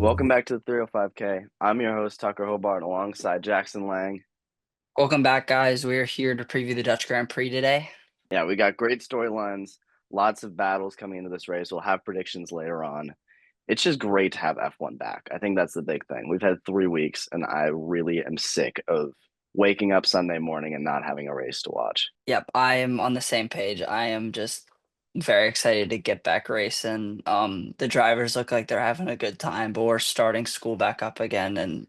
Welcome back to the 305K. I'm your host, Tucker Hobart, alongside Jackson Lang. Welcome back, guys. We're here to preview the Dutch Grand Prix today. Yeah, we got great storylines, lots of battles coming into this race. We'll have predictions later on. It's just great to have F1 back. I think that's the big thing. We've had 3 weeks, and I really am sick of waking up Sunday morning and not having a race to watch. Yep, I am on the same page. I am just very excited to get back racing. The drivers look like they're having a good time, but we're starting school back up again, and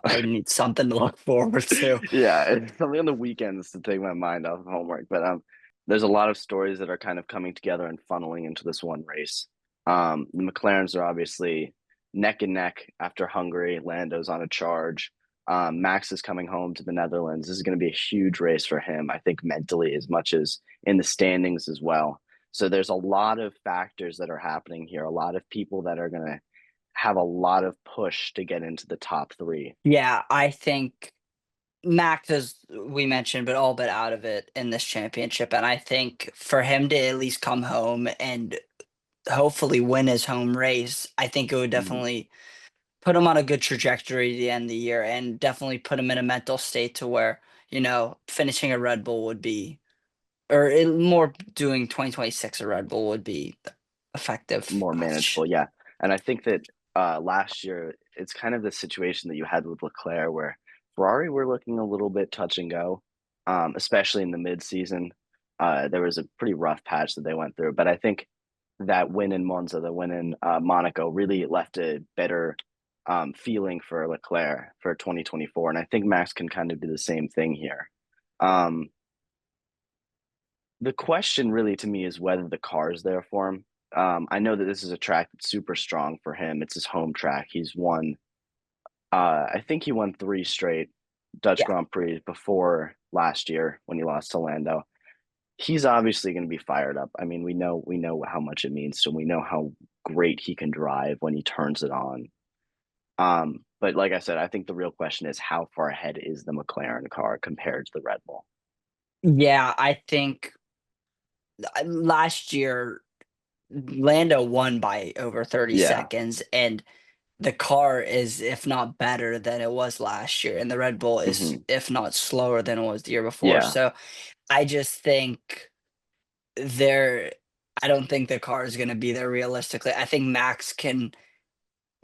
I need something to look forward to. Yeah, it's something on the weekends to take my mind off of homework. But there's a lot of stories that are kind of coming together and funneling into this one race. The McLarens are obviously neck and neck after Hungary. Lando's on a charge. Max is coming home to the Netherlands. This is going to be a huge race for him, I think, mentally as much as in the standings as well. So there's a lot of factors that are happening here. A lot of people that are going to have a lot of push to get into the top three. Yeah, I think Max is, we mentioned, but all but out of it in this championship. And I think for him to at least come home and hopefully win his home race, I think it would Mhm. definitely put him on a good trajectory at the end of the year and definitely put him in a mental state to where, finishing a Red Bull would be more doing 2026 a Red Bull would be effective. More Gosh. manageable, yeah. And I think that last year it's kind of the situation that you had with Leclerc where Ferrari were looking a little bit touch and go, especially in the mid-season. There was a pretty rough patch that they went through, but I think that win in Monza, the win in Monaco, really left a better feeling for Leclerc for 2024, and I think Max can kind of do the same thing here. Um, the question really to me is whether the car is there for him. I know that this is a track that's super strong for him. It's his home track. He's won, I think he won 3 straight Dutch Yeah. Grand Prix before last year when he lost to Lando. He's obviously going to be fired up. I mean, we know how much it means to him. We know how great he can drive when he turns it on. But like I said, I think the real question is how far ahead is the McLaren car compared to the Red Bull? Yeah, I think last year Lando won by over 30 Yeah. seconds, and the car is, if not better than it was last year, and the Red Bull is, Hmm. if not slower than it was the year before. Yeah. So I just think there I don't think the car is gonna be there realistically. I think Max can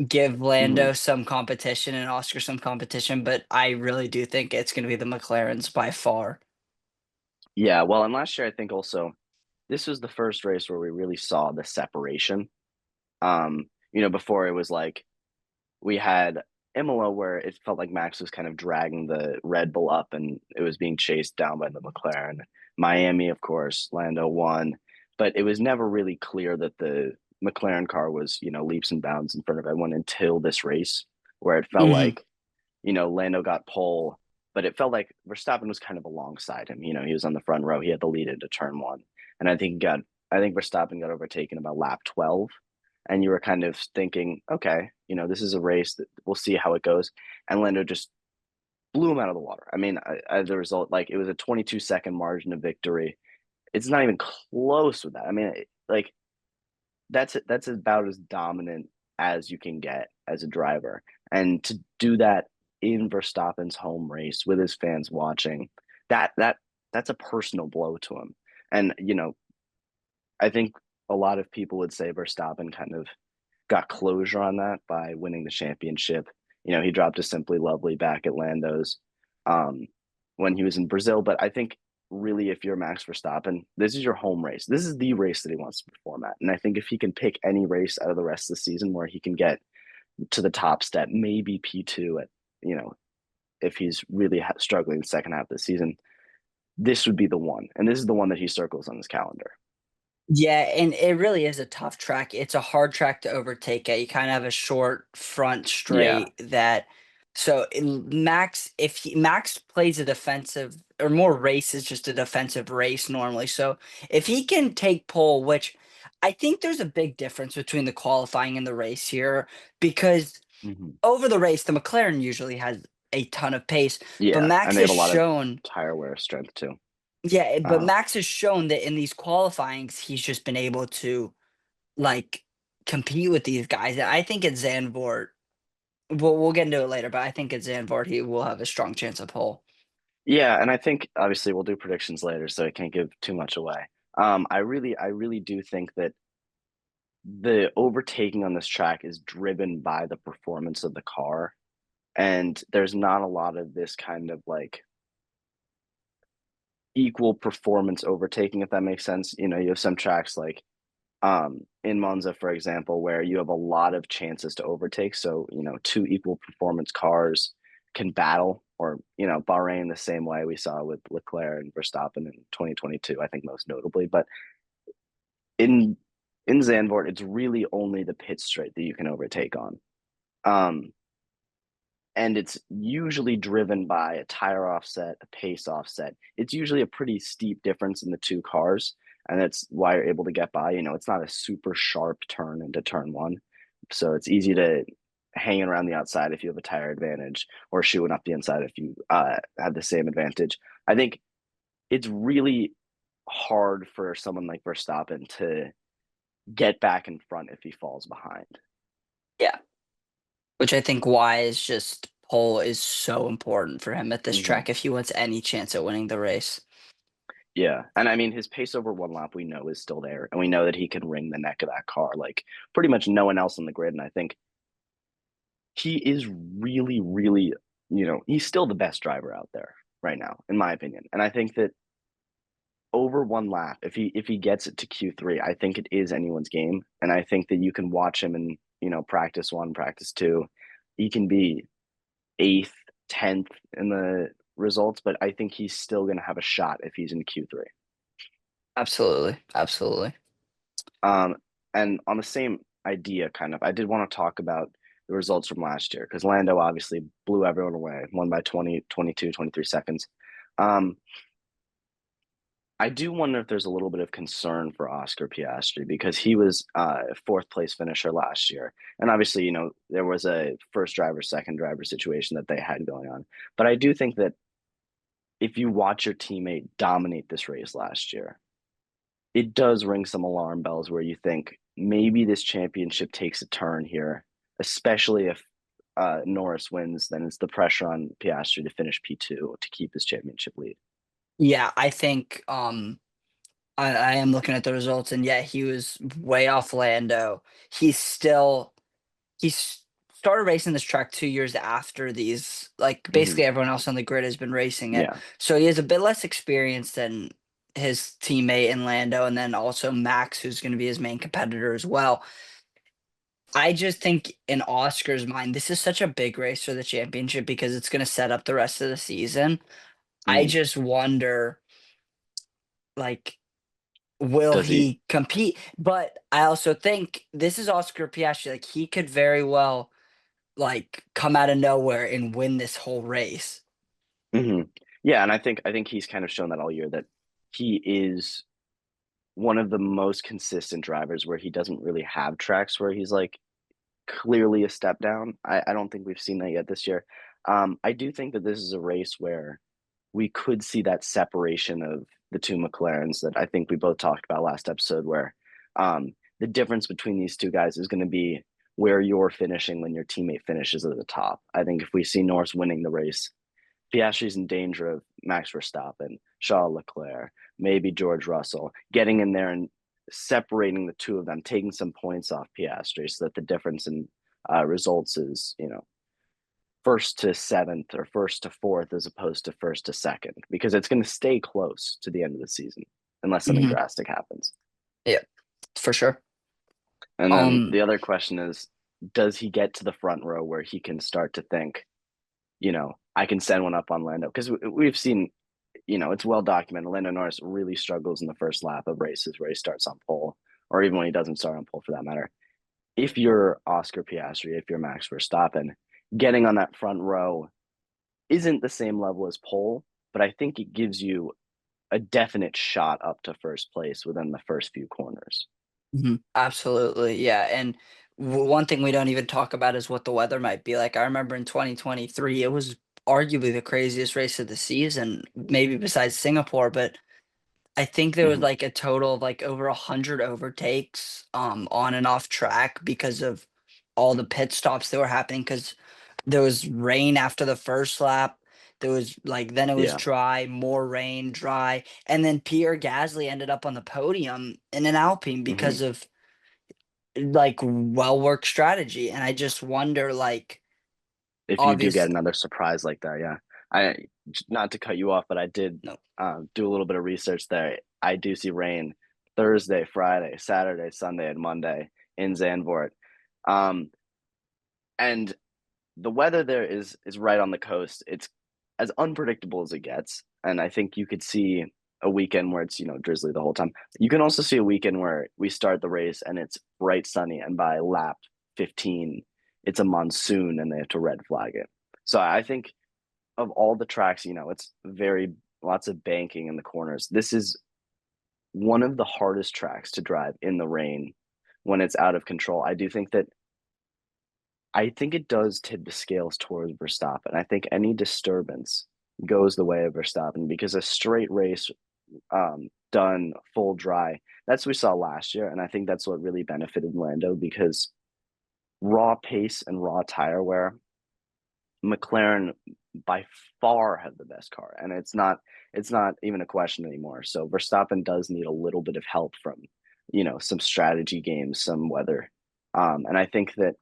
give Hmm. Lando some competition and Oscar some competition, but I really do think it's gonna be the McLarens by far. Yeah. Well, and last year I think also this was the first race where we really saw the separation. Before it was like we had Imola where it felt like Max was kind of dragging the Red Bull up and it was being chased down by the McLaren. Miami, of course, Lando won, but it was never really clear that the McLaren car was, leaps and bounds in front of everyone until this race, where it felt Mhm. like, Lando got pole, but it felt like Verstappen was kind of alongside him. He was on the front row. He had the lead into turn one. And I think Verstappen got overtaken about lap 12. And you were kind of thinking, okay, this is a race that we'll see how it goes. And Lando just blew him out of the water. I mean, as a result, like it was a 22-second margin of victory. It's not even close with that. I mean, like that's about as dominant as you can get as a driver. And to do that in Verstappen's home race with his fans watching, that's a personal blow to him. And I think a lot of people would say Verstappen kind of got closure on that by winning the championship. He dropped a Simply Lovely back at Lando's um, when he was in Brazil. But I think really, if you're Max Verstappen, this is your home race. This is the race that he wants to perform at. And I think if he can pick any race out of the rest of the season where he can get to the top step, maybe P2 at, you know, if he's really struggling the second half of the season, this would be the one. And this is the one that he circles on his calendar. Yeah, and it really is a tough track. It's a hard track to overtake at. You kinda have a short front Yeah. straight that so Max, if Max plays a defensive or more races, just a defensive race normally. So if he can take pole, which I think there's a big difference between the qualifying and the race here, because Hmm. over the race, the McLaren usually has a ton of pace, but Yeah. Max And they have has a lot of shown tire wear strength too. but Uh, Max has shown that in these qualifyings, he's just been able to, like, compete with these guys, and I think at Zandvoort, we'll get into it later, but I think at Zandvoort he will have a strong chance of pole. Yeah, and I think obviously we'll do predictions later, so I can't give too much away. I really do think that the overtaking on this track is driven by the performance of the car, and there's not a lot of this kind of like equal performance overtaking, if that makes sense. You know, you have some tracks like in Monza, for example, where you have a lot of chances to overtake. So, you know, two equal performance cars can battle, or, you know, Bahrain the same way we saw with Leclerc and Verstappen in 2022, I think most notably. But in in Zandvoort, it's really only the pit straight that you can overtake on. Um, and it's usually driven by a tire offset, a pace offset. It's usually a pretty steep difference in the two cars, and that's why you're able to get by. You know, it's not a super sharp turn into turn one, so it's easy to hang around the outside if you have a tire advantage, or shooting up the inside if you have the same advantage. I think it's really hard for someone like Verstappen to get back in front if he falls behind. Yeah, which I think why is just pole is so important for him at this Hmm. track if he wants any chance at winning the race. Yeah, and I mean his pace over one lap we know is still there, and we know that he can wring the neck of that car like pretty much no one else on the grid. And I think he is really, really, you know, he's still the best driver out there right now, in my opinion. And I think that over one lap, if he gets it to Q3, I think it is anyone's game. And I think that you can watch him in, you know, practice one, practice two. He can be eighth, 10th in the results, but I think he's still going to have a shot if he's in Q3. Absolutely, absolutely. Um, and on the same idea, kind of, I did want to talk about the results from last year because Lando obviously blew everyone away, won by 20, 22, 23 seconds. Um, I do wonder if there's a little bit of concern for Oscar Piastri because he was fourth place finisher last year. And obviously, you know, there was a first driver, second driver situation that they had going on. But I do think that if you watch your teammate dominate this race last year, it does ring some alarm bells where you think maybe this championship takes a turn here, especially if Norris wins. Then it's the pressure on Piastri to finish P2 to keep his championship lead. Yeah, I think I am looking at the results, and yeah, he was way off Lando. He's still he's started racing this track 2 years after these, like Hmm. basically everyone else on the grid has been racing it. Yeah. So he has a bit less experience than his teammate in Lando, and then also Max, who's going to be his main competitor as well. I just think in Oscar's mind, this is such a big race for the championship because it's going to set up the rest of the season. I Hmm. just wonder, like, will Does he? he compete? But I also think this is Oscar Piastri. Like, he could very well like come out of nowhere and win this whole race. Hmm. Yeah, and I think he's kind of shown that all year that he is one of the most consistent drivers where he doesn't really have tracks where he's like clearly a step down. I don't think we've seen that yet this year. I do think that this is a race where we could see that separation of the two McLarens that I think we both talked about last episode, where the difference between these two guys is going to be where you're finishing when your teammate finishes at the top. I think if we see Norris winning the race, Piastri's in danger of Max Verstappen, Charles Leclerc, maybe George Russell getting in there and separating the two of them, taking some points off Piastri, so that the difference in results is, you know, first to seventh or first to fourth as opposed to first to second, because it's going to stay close to the end of the season unless something Hmm. drastic happens. Yeah, for sure. And then Um, the other question is, does he get to the front row where he can start to think, you know, I can send one up on Lando? Because we've seen, you know, it's well documented. Lando Norris really struggles in the first lap of races where he starts on pole, or even when he doesn't start on pole for that matter. If you're Oscar Piastri, if you're Max Verstappen, getting on that front row isn't the same level as pole, but I think it gives you a definite shot up to first place within the first few corners. mhm, absolutely, yeah. And one thing we don't even talk about is what the weather might be like. I remember in 2023, it was arguably the craziest race of the season, maybe besides Singapore, but I think there was Hmm. like a total of like over 100 overtakes on and off track because of all the pit stops that were happening because there was rain after the first lap. There was like then it was Yeah. dry, more rain, dry, and then Pierre Gasly ended up on the podium in an Alpine Hmm. because of like well worked strategy. And I just wonder, like, If you do get obvious, another surprise like that, yeah. I Not to cut you off, but I did no. do a little bit of research there. I do see rain Thursday, Friday, Saturday, Sunday, and Monday in Zandvoort. Um, and the weather there is right on the coast. It's as unpredictable as it gets, and I think you could see a weekend where it's drizzly the whole time. You can also see a weekend where we start the race and it's bright sunny, and by lap 15, it's a monsoon and they have to red flag it. So I think of all the tracks, it's very lots of banking in the corners. This is one of the hardest tracks to drive in the rain when it's out of control. I think it does tip the scales towards Verstappen. I think any disturbance goes the way of Verstappen because a straight race done full dry, that's what we saw last year. And I think that's what really benefited Lando because raw pace and raw tire wear, McLaren by far have the best car. And it's not even a question anymore. So Verstappen does need a little bit of help from, some strategy games, some weather. And I think that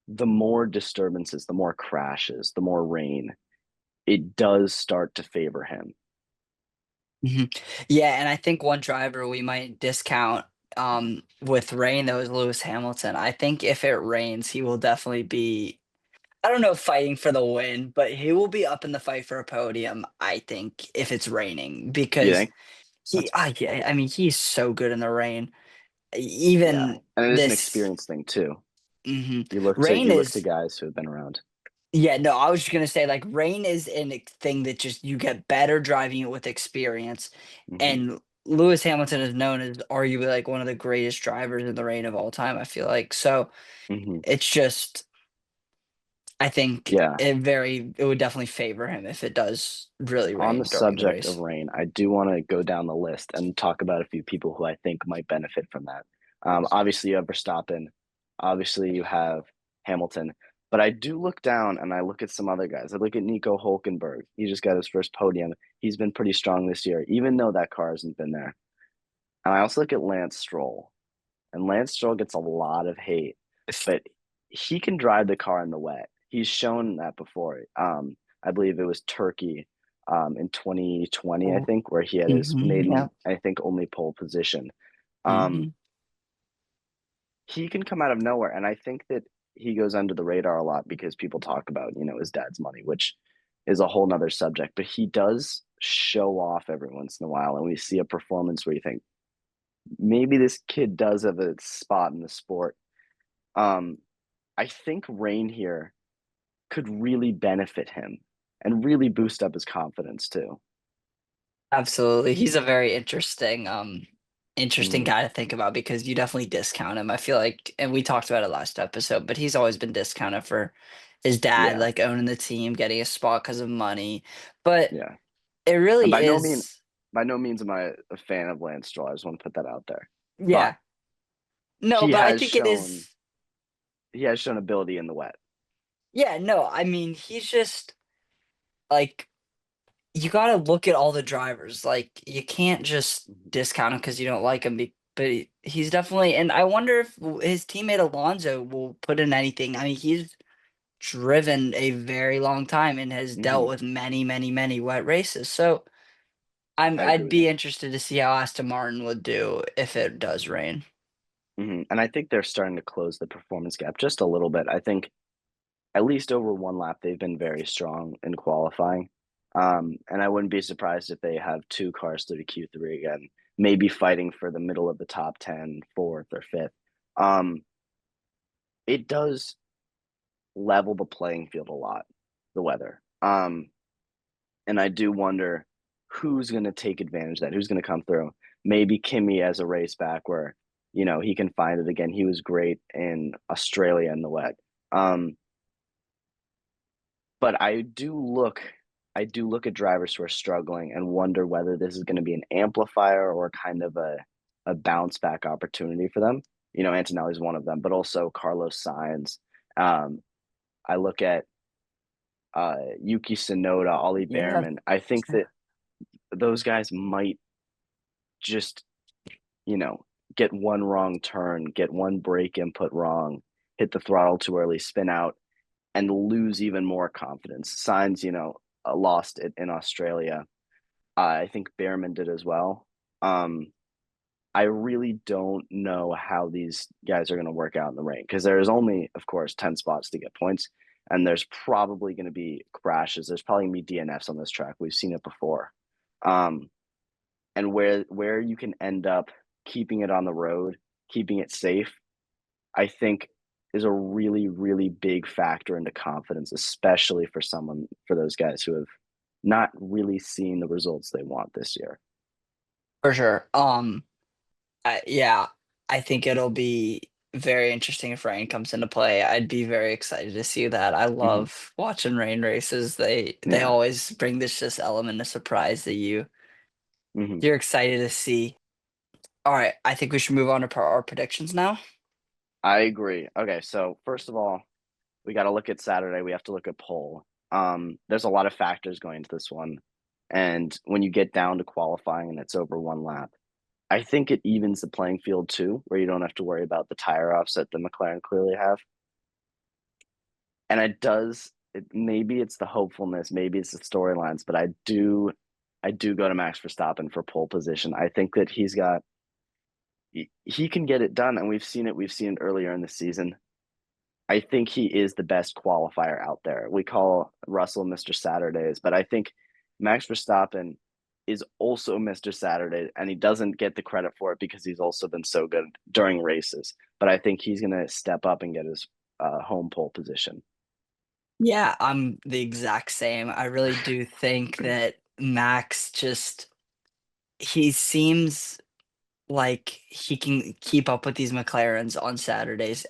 the more disturbances, the more crashes, the more rain, it does start to favor him. Mhm. Yeah, and I think one driver we might discount with rain though is Lewis Hamilton. I think if it rains, he will definitely be, I don't know, fighting for the win, but he will be up in the fight for a podium, I think, if it's raining You because think? That's yeah, I mean, he's so good in the rain. Yeah, Even and it is an this experience thing too. mhm. You look to Rain you look to is guys who have been around. Yeah, no, I was just gonna say, like, rain is thing that just you get better driving it with experience, Hmm. and Lewis Hamilton is known as arguably like one of the greatest drivers in the rain of all time. I feel like so Hmm. it's just I think Yeah. it would definitely favor him if it does really On the rain during the subject of race. rain, I do want to go down the list and talk about a few people who I think might benefit from that. Obviously, you have Verstappen. Obviously, you have Hamilton. But I do look down and I look at some other guys. I look at Nico Hulkenberg. He just got his first podium. He's been pretty strong this year, even though that car hasn't been there. And I also look at Lance Stroll. And Lance Stroll gets a lot of hate, but he can drive the car in the wet. He's shown that before. I believe it was Turkey in 2020, I Oh, think, where he had his yeah. maiden, I think, only pole position. Um, Hmm. he can come out of nowhere, and I think that he goes under the radar a lot because people talk about, his dad's money, which is a whole nother subject. But he does show off every once in a while, and we see a performance where you think maybe this kid does have a spot in the sport. Um, I think rain here could really benefit him and really boost up his confidence too. Absolutely. He's a very interesting Hmm. guy to think about because you definitely discount him. I feel like, and we talked about it last episode, but he's always been discounted for his dad Yeah, like owning the team, getting a spot because of money. But yeah. it And really is, by no means am I a fan of Lance Stroll. I just want to put that out there. But yeah. No, he but I has think it shown is, he has shown ability in the wet. yeah, no, I mean, he's just like you gotta look at all the drivers. Like you can't just Mhm. discount him because you don't like him. But he's definitely, and I wonder if his teammate Alonso will put in anything. I mean, he's driven a very long time and has dealt Mhm. with many, many, many wet races. So I agree I'd with you. be interested to see how Aston Martin would do if it does rain. And I think they're starting to close the performance gap just a little bit. I think at least over one lap, they've been very strong in qualifying. And I wouldn't be surprised if they have two cars through to Q3 again, maybe fighting for the middle of the top 10, fourth or fifth. Um, it does level the playing field a lot, the weather. And I do wonder who's going to take advantage of that, who's going to come through. Maybe Kimmy as a race back where, he can find it again. He was great in Australia in the wet. Um, But I do look at drivers who are struggling and wonder whether this is gonna be an amplifier or kind of a bounce back opportunity for them. Antonelli's one of them, but also Carlos Sainz. Um, I look at Yuki Tsunoda, Ollie Yeah. Behrman. I think that those guys might just, you know, get one wrong turn, get one brake input wrong, hit the throttle too early, spin out, and lose even more confidence. Signs, lost it in Australia. I think Behrman did as well. Um, I really don't know how these guys are going to work out in the rain because there is only, of course, 10 spots to get points. And there's probably going to be crashes. There's probably going to be DNFs on this track. We've seen it before. Um, and where you can end up keeping it on the road, keeping it safe, I think is a really, really big factor into confidence, especially for those guys who have not really seen the results they want this year. For sure. Yeah, I think it'll be very interesting if rain comes into play. I'd be very excited to see that. I Hmm. love watching rain races. They Yeah. always bring this element of surprise that Hmm. you're excited to see. All right, I think we should move on to our predictions now. I agree. Okay, so first of all, we got to look at Saturday. We have to look at pole. There's a lot of factors going into this one, and when you get down to qualifying and it's over one lap, I think it evens the playing field too, where you don't have to worry about the tire offset that McLaren clearly have. And maybe it's the hopefulness, maybe it's the storylines, but I do go to Max Verstappen for pole position. I think that he can get it done, and we've seen it earlier in the season. I think he is the best qualifier out there. We call Russell Mr. Saturdays, but I think Max Verstappen is also Mr. Saturday, and he doesn't get the credit for it because he's also been so good during races. But I think he's going to step up and get his home pole position. Yeah, I'm the exact same. I really do think that Max just he seems like he can keep up with these McLarens on Saturdays,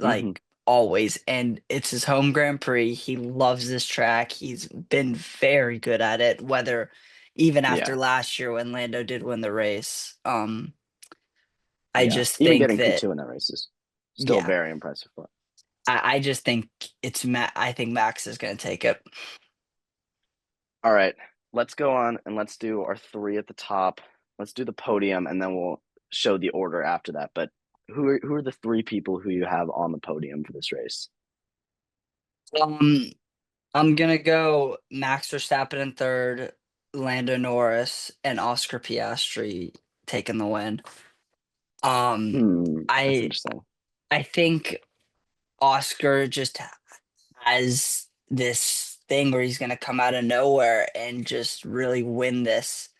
Hmm. like always. And it's his home Grand Prix. He loves this track. He's been very good at it, whether even after Yeah, last year when Lando did win the race. I yeah. just Even think getting that, P2 in that race is still yeah, very impressive for him. I just think I think Max is going to take it. All right, let's go on and let's do our three at the top. Let's do the podium, and then we'll show the order after that. But who are the three people who you have on the podium for this race? Um, I'm gonna go Max Verstappen in third, Lando Norris, and Oscar Piastri taking the win. Um, That's I interesting. I think Oscar just has this thing where he's gonna come out of nowhere and just really win this.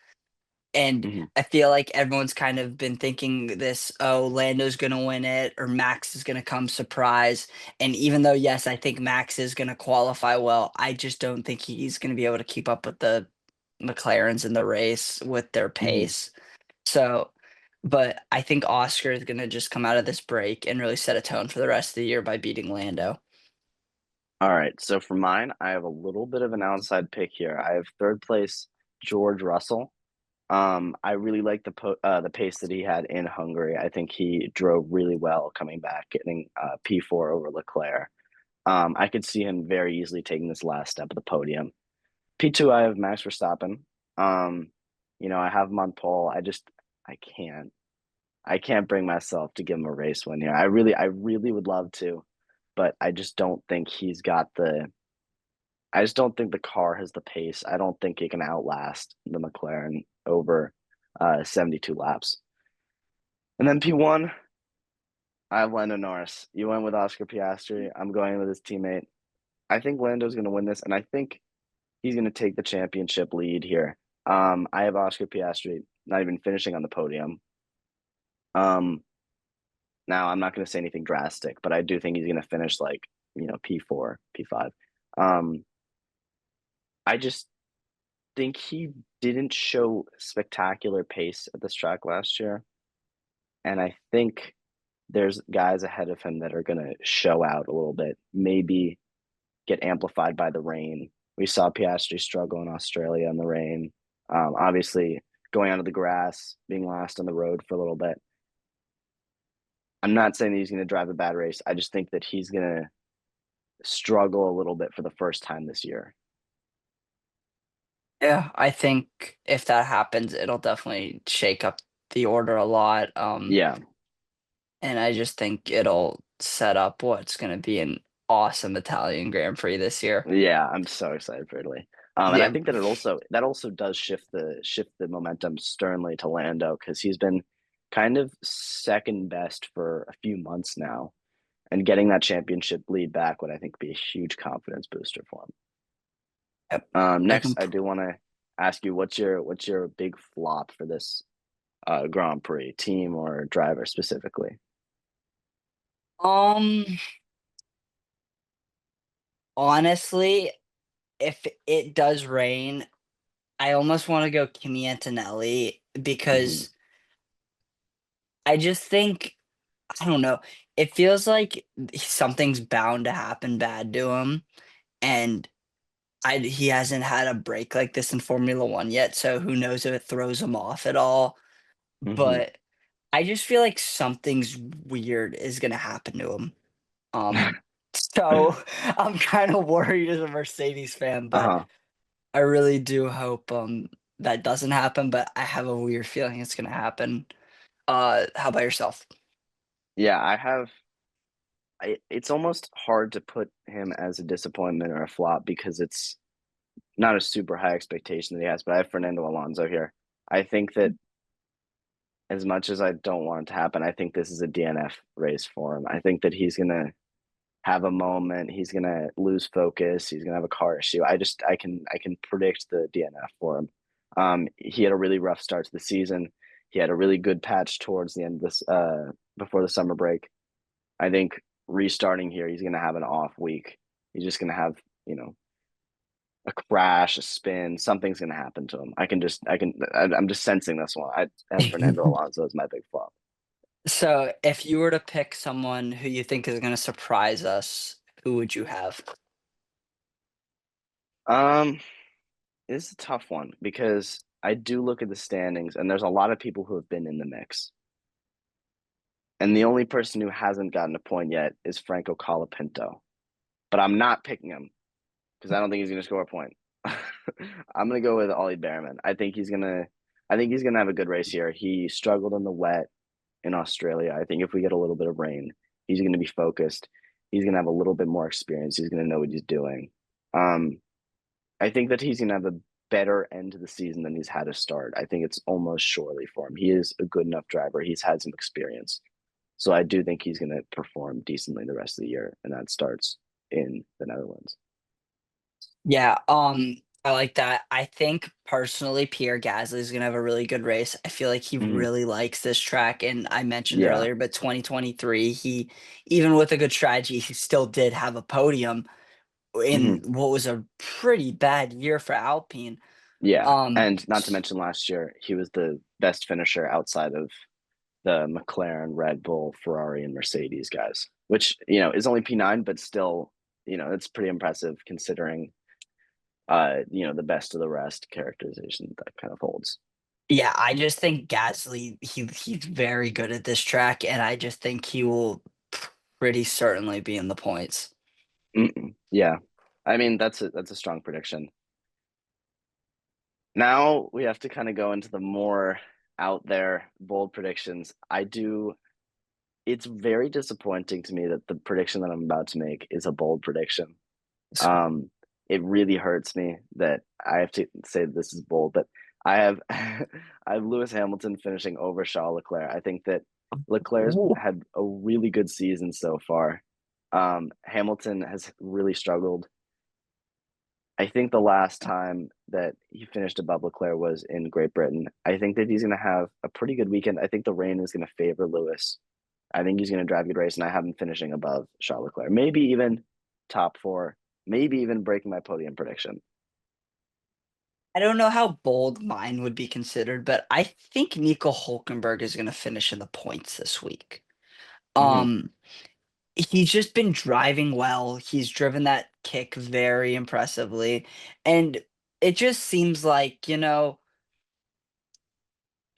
And Hmm. I feel like everyone's kind of been thinking this, oh, Lando's gonna win it or Max is gonna come surprise. And even though, yes, I think Max is gonna qualify well, I just don't think he's gonna be able to keep up with the McLarens in the race with their Hmm. pace. So, but I think Oscar is gonna just come out of this break and really set a tone for the rest of the year by beating Lando. All right. So for mine, I have a little bit of an outside pick here. I have third place George Russell. I really like the pace that he had in Hungary. I think he drove really well coming back, getting P4 over Leclerc. I could see him very easily taking this last step of the podium. P2, I have Max Verstappen. Um, I have him on pole. I can't. I can't bring myself to give him a race win here. I really would love to, but I just don't think he's got the. I just don't think the car has the pace. I don't think it can outlast the McLaren over 72 laps. And then P1, I have Lando Norris. You went with Oscar Piastri. I'm going with his teammate. I think Lando's going to win this, and I think he's going to take the championship lead here. I have Oscar Piastri not even finishing on the podium. Um, Now, I'm not going to say anything drastic, but I do think he's going to finish like, P4, P5. Um, I just think he didn't show spectacular pace at this track last year. And I think there's guys ahead of him that are going to show out a little bit, maybe get amplified by the rain. We saw Piastri struggle in Australia in the rain. Obviously, going onto the grass, being last on the road for a little bit. I'm not saying that he's going to drive a bad race. I just think that he's going to struggle a little bit for the first time this year. Yeah, I think if that happens, it'll definitely shake up the order a lot. Yeah, And I just think it'll set up what's going to be an awesome Italian Grand Prix this year. yeah, I'm so excited for Italy. And I Yeah. think that it also does shift the momentum sternly to Lando because he's been kind of second best for a few months now, and getting that championship lead back would I think be a huge confidence booster for him. Yep. I Next, can. I do want to ask you what's your big flop for this Grand Prix, team or driver specifically? Um, Honestly, if it does rain, I almost want to go Kimi Antonelli Hmm. because I just think I don't know. It feels like something's bound to happen bad to him, and he hasn't had a break like this in Formula One yet. So who knows if it throws him off at all? Hmm. But I just feel like something's weird is gonna happen to him. So I'm kind of worried as a Mercedes fan, but Uh-huh. I really do hope that doesn't happen. But I have a weird feeling it's gonna happen. How about yourself? Yeah, it's almost hard to put him as a disappointment or a flop because it's not a super high expectation that he has, but I have Fernando Alonso here. I think that as much as I don't want it to happen, I think this is a DNF race for him. I think that he's gonna have a moment, he's gonna lose focus, he's gonna have a car issue. I can predict the DNF for him. He had a really rough start to the season. He had a really good patch towards the end of this before the summer break. I think restarting here, he's gonna have an off week. He's just gonna have, you know, a crash, a spin, something's gonna happen to him. I'm just sensing this one. I have Fernando Alonso as my big flop. So, if you were to pick someone who you think is gonna surprise us, who would you have? Um, it's a tough one because I do look at the standings and there's a lot of people who have been in the mix. And the only person who hasn't gotten a point yet is Franco Colapinto. But I'm not picking him because I don't think he's gonna score a point. I'm gonna go with Ollie Behrman. I think he's gonna have a good race here. He struggled in the wet in Australia. I think if we get a little bit of rain, he's gonna be focused. He's gonna have a little bit more experience. He's gonna know what he's doing. Um, I think that he's gonna have a better end to the season than he's had to start. I think it's almost surely for him. He is a good enough driver. He's had some experience. So I do think he's gonna perform decently the rest of the year, and that starts in the Netherlands. Yeah, I like that. I think personally, Pierre Gasly is gonna have a really good race. I feel like he Hmm. really likes this track, and I mentioned Yeah. earlier, but 2023, he even with a good strategy, he still did have a podium in Hmm. what was a pretty bad year for Alpine. Yeah. Um, And not to mention last year, he was the best finisher outside of the McLaren, Red Bull, Ferrari, and Mercedes guys, which, is only P9, but still, it's pretty impressive considering, the best of the rest characterization that kind of holds. yeah, I just think Gasly, he's very good at this track, and I just think he will pretty certainly be in the points. Mm-mm. Yeah. I mean, that's a strong prediction. Now we have to kind of go into the more out there bold predictions. It's very disappointing to me that the prediction that I'm about to make is a bold prediction. Um, it really hurts me that I have to say this is bold, but I have I have Lewis Hamilton finishing over Charles Leclerc. I think that Leclerc's Ooh. had a really good season so far. Hamilton has really struggled. I think the last time that he finished above Leclerc was in Great Britain. I think that he's going to have a pretty good weekend. I think the rain is going to favor Lewis. I think he's going to drive a good race, and I have him finishing above Charles Leclerc. Maybe even top four, maybe even breaking my podium prediction. I don't know how bold mine would be considered, but I think Nico Hulkenberg is gonna finish in the points this week. Hmm. Um, he's just been driving well. He's driven that kick very impressively, and it just seems like, He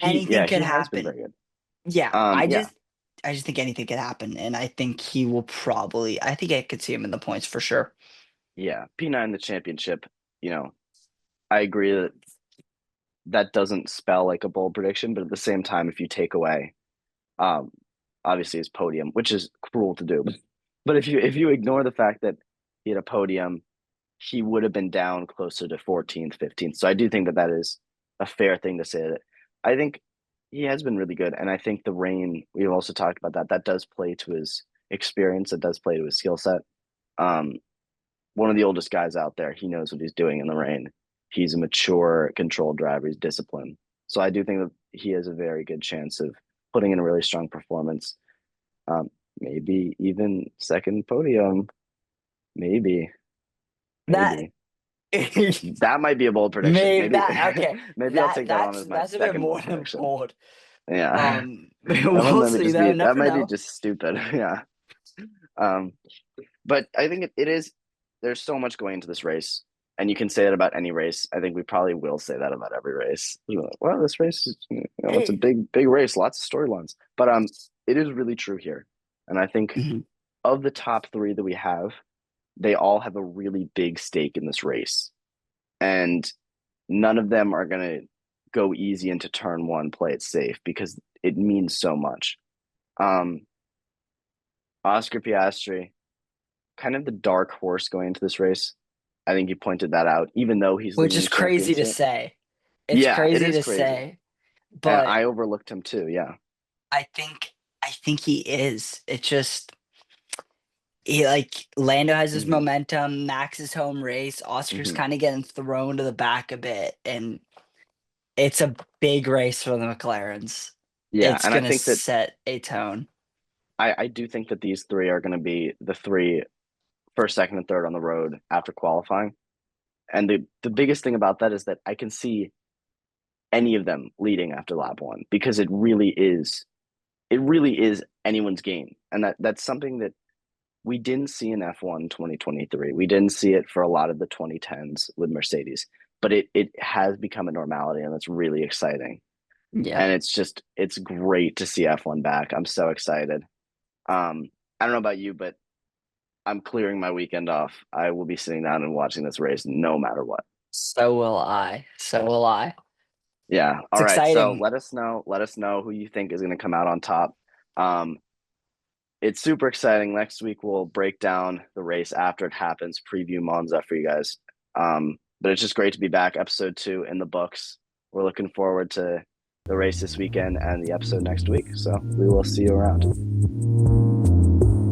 anything yeah, could he has been happen. very good. Yeah, Yeah. I just think anything could happen, and I think he will probably. I think I could see him in the points for sure. Yeah, P9 the championship. You know, I agree that that doesn't spell like a bold prediction, but at the same time, if you take away, um, obviously his podium, which is cruel to do, but if you ignore the fact that he had a podium, he would have been down closer to 14th, 15th. So I do think that that is a fair thing to say. That I think he has been really good, and I think the rain. We've also talked about that. That does play to his experience. It does play to his skill set. Um, One of the oldest guys out there. He knows what he's doing in the rain. He's a mature, controlled driver. He's disciplined. So I do think that he has a very good chance of putting in a really strong performance. Um, Maybe even second podium. Maybe, That maybe that might be a bold prediction. maybe Maybe, that okay. maybe I'll That take that on as my that's a bit second more bold than prediction. bold. Yeah, that one We'll might see just though. be that Never might be know. just stupid. Yeah. Um, but I think it is. There's so much going into this race, and you can say that about any race. I think we probably will say that about every race. Well, this race is, it's a Hey. big race, lots of storylines. But it is really true here, and I think Mhm. of the top three that we have, they all have a really big stake in this race, and none of them are gonna go easy into turn one, play it safe because it means so much. Um, Oscar Piastri, kind of the dark horse going into this race. I think you pointed that out, even though he's Which leading is the crazy to championship. say. It's Yeah, it crazy is to crazy. say, And but I overlooked him too. Yeah. I think he is. It just he like Lando has his Hmm. momentum, Max's home race, Oscar's Hmm. kind of getting thrown to the back a bit, and it's a big race for the McLarens. Yeah. It's And I gonna think that set a tone. I do think that these three are going to be the three first, second, and third on the road after qualifying. And the biggest thing about that is that I can see any of them leading after lap one because it really is anyone's game. And that's something that we didn't see in F1 2023. We didn't see it for a lot of the 2010s with Mercedes, but it has become a normality and it's really exciting. Yeah. And it's great to see F1 back. I'm so excited. I don't know about you, but I'm clearing my weekend off. I will be sitting down and watching this race no matter what. So will I. So will I. Yeah. It's All right. So exciting. let us know who you think is going to come out on top. Um, it's super exciting. Next week we'll break down the race after it happens, preview Monza for you guys. But it's just great to be back. Episode 2 in the books. We're looking forward to the race this weekend and the episode next week. So we will see you around.